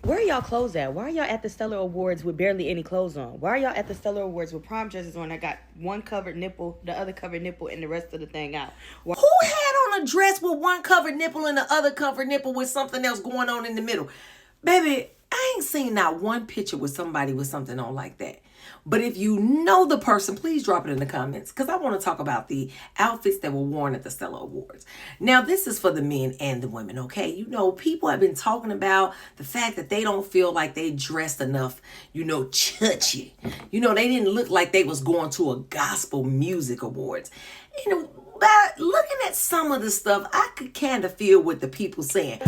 Where are y'all clothes at? Why are y'all at the Stellar Awards with barely any clothes on? Why are y'all at the Stellar Awards with prom dresses on that got one covered nipple, the other covered nipple, and the rest of the thing out? Why- Who had on a dress with one covered nipple and the other covered nipple with something else going on in the middle? Baby, I ain't seen not one picture with somebody with something on like that. But if you know the person, please drop it in the comments because I want to talk about the outfits that were worn at the Stellar Awards. Now, this is for the men and the women, okay? You know, people have been talking about the fact that they don't feel like they dressed enough, churchy. They didn't look like they was going to a gospel music awards. But looking at some of the stuff, I could kind of feel what the people saying.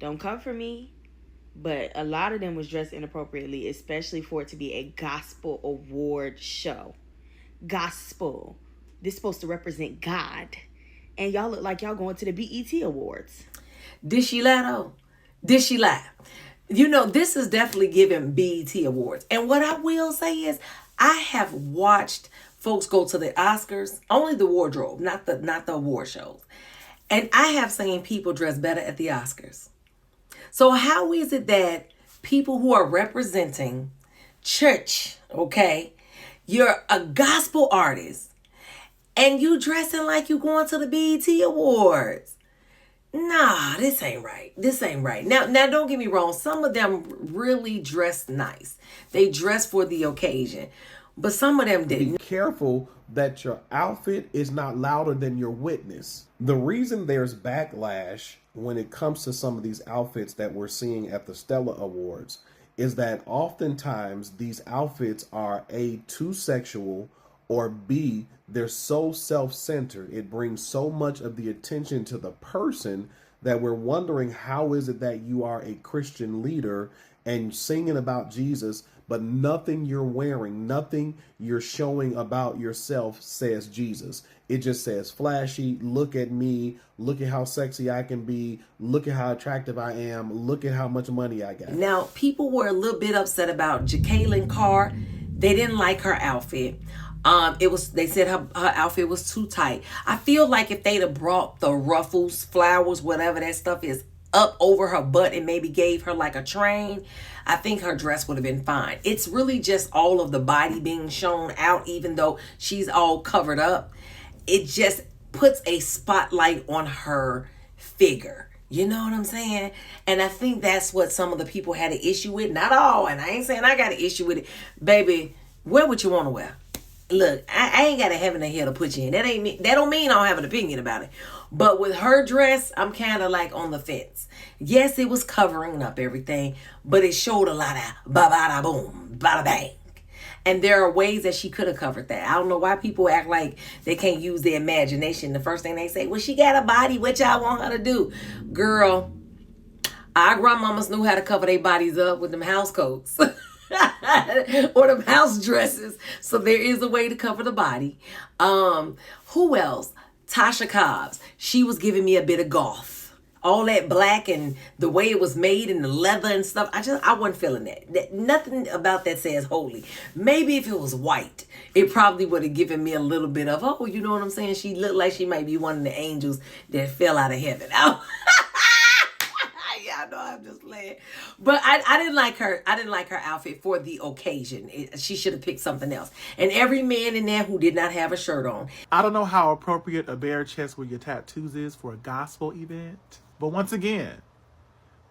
Don't come for me, but a lot of them was dressed inappropriately, especially for it to be a gospel award show. Gospel. This is supposed to represent God. And y'all look like y'all going to the BET Awards. Did she lie though? Did she lie? This is definitely giving BET Awards. And what I will say is, I have watched folks go to the Oscars, only the wardrobe, not the award shows. And I have seen people dress better at the Oscars. So how is it that people who are representing church, okay, you're a gospel artist and you dressing like you going to the BET Awards? Nah, this ain't right. This ain't right. Now don't get me wrong. Some of them really dress nice. They dress for the occasion. But some of them didn't. Be careful that your outfit is not louder than your witness. The reason there's backlash when it comes to some of these outfits that we're seeing at the Stellar Awards is that oftentimes these outfits are A, too sexual, or B, they're so self-centered. It brings so much of the attention to the person that we're wondering, how is it that you are a Christian leader and singing about Jesus, but nothing you're wearing, nothing you're showing about yourself says Jesus. It just says flashy, look at me, look at how sexy I can be, look at how attractive I am, look at how much money I got. Now, people were a little bit upset about Jacqueline Carr. They didn't like her outfit. They said her outfit was too tight. I feel like if they'd have brought the ruffles, flowers, whatever that stuff is, up over her butt and maybe gave her like a train, I think her dress would have been fine. It's really just all of the body being shown out, even though she's all covered up. It just puts a spotlight on her figure. You know what I'm saying? And I think that's what some of the people had an issue with. Not all, and I ain't saying I got an issue with it. Baby, wear what you want to wear. Look, I ain't got a heaven or hell to put you in. That don't mean I don't have an opinion about it. But with her dress, I'm kind of like on the fence. Yes, it was covering up everything, but it showed a lot of ba-ba-da boom, bada bang. And there are ways that she could have covered that. I don't know why people act like they can't use their imagination. The first thing they say, well, she got a body. What y'all want her to do? Girl, our grandmamas knew how to cover their bodies up with them house coats. Or them house dresses. So there is a way to cover the body. Who else? Tasha Cobbs. She was giving me a bit of goth. All that black and the way it was made and the leather and stuff. I wasn't feeling that. Nothing about that says holy. Maybe if it was white, it probably would have given me a little bit of, oh, you know what I'm saying? She looked like she might be one of the angels that fell out of heaven. Oh. I know I'm just playing, but I didn't like her. I didn't like her outfit for the occasion. She should have picked something else. And every man in there who did not have a shirt on. I don't know how appropriate a bare chest with your tattoos is for a gospel event, but once again,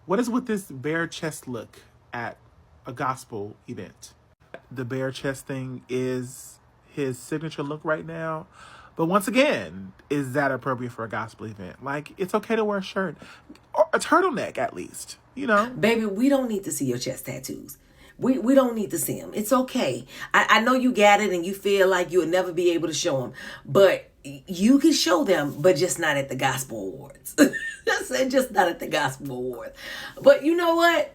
what is with this bare chest look at a gospel event? The bare chest thing is his signature look right now, But once again, is that appropriate for a gospel event? Like, it's okay to wear a shirt or a turtleneck at least, you know? Baby, we don't need to see your chest tattoos. We don't need to see them. It's okay. I know you got it and you feel like you'll never be able to show them, but you can show them, but just not at the gospel awards. I said just not at the gospel awards. But you know what?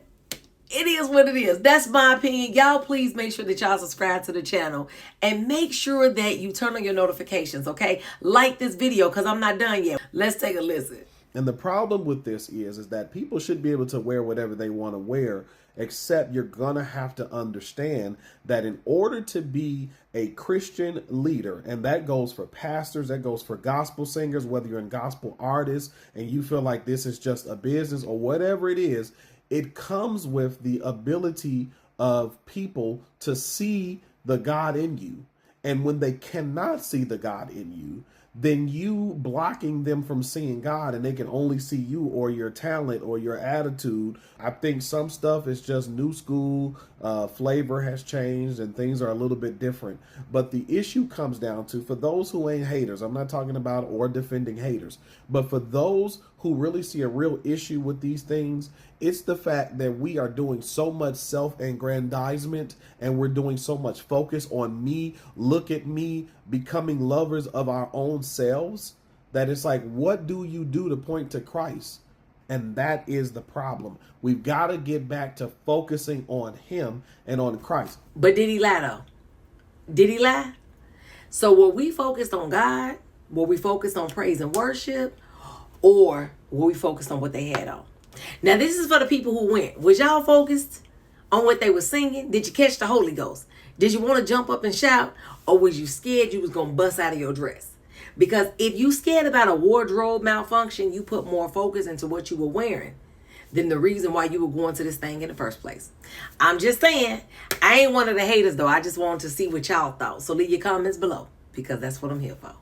It is what it is. That's my opinion. Y'all please make sure that y'all subscribe to the channel and make sure that you turn on your notifications, okay? Like this video because I'm not done yet. Let's take a listen. And the problem with this is that people should be able to wear whatever they want to wear, except you're going to have to understand that in order to be a Christian leader, and that goes for pastors, that goes for gospel singers, whether you're a gospel artist and you feel like this is just a business or whatever it is, it comes with the ability of people to see the God in you. And when they cannot see the God in you, then you blocking them from seeing God and they can only see you or your talent or your attitude. I think some stuff is just new school, flavor has changed and things are a little bit different. But the issue comes down to, for those who ain't haters, I'm not talking about or defending haters, but for those who really see a real issue with these things, it's the fact that we are doing so much self-aggrandizement and we're doing so much focus on me, look at me, becoming lovers of our own selves, that it's like, what do you do to point to Christ? And that is the problem. We've got to get back to focusing on him and on Christ. But did he lie though? Did he lie? So were we focused on God? Were we focused on praise and worship? Or were we focused on what they had on? Now, this is for the people who went. Was y'all focused on what they were singing? Did you catch the Holy Ghost? Did you want to jump up and shout? Or was you scared you was going to bust out of your dress? Because if you scared about a wardrobe malfunction, you put more focus into what you were wearing than the reason why you were going to this thing in the first place. I'm just saying, I ain't one of the haters though. I just wanted to see what y'all thought. So leave your comments below because that's what I'm here for.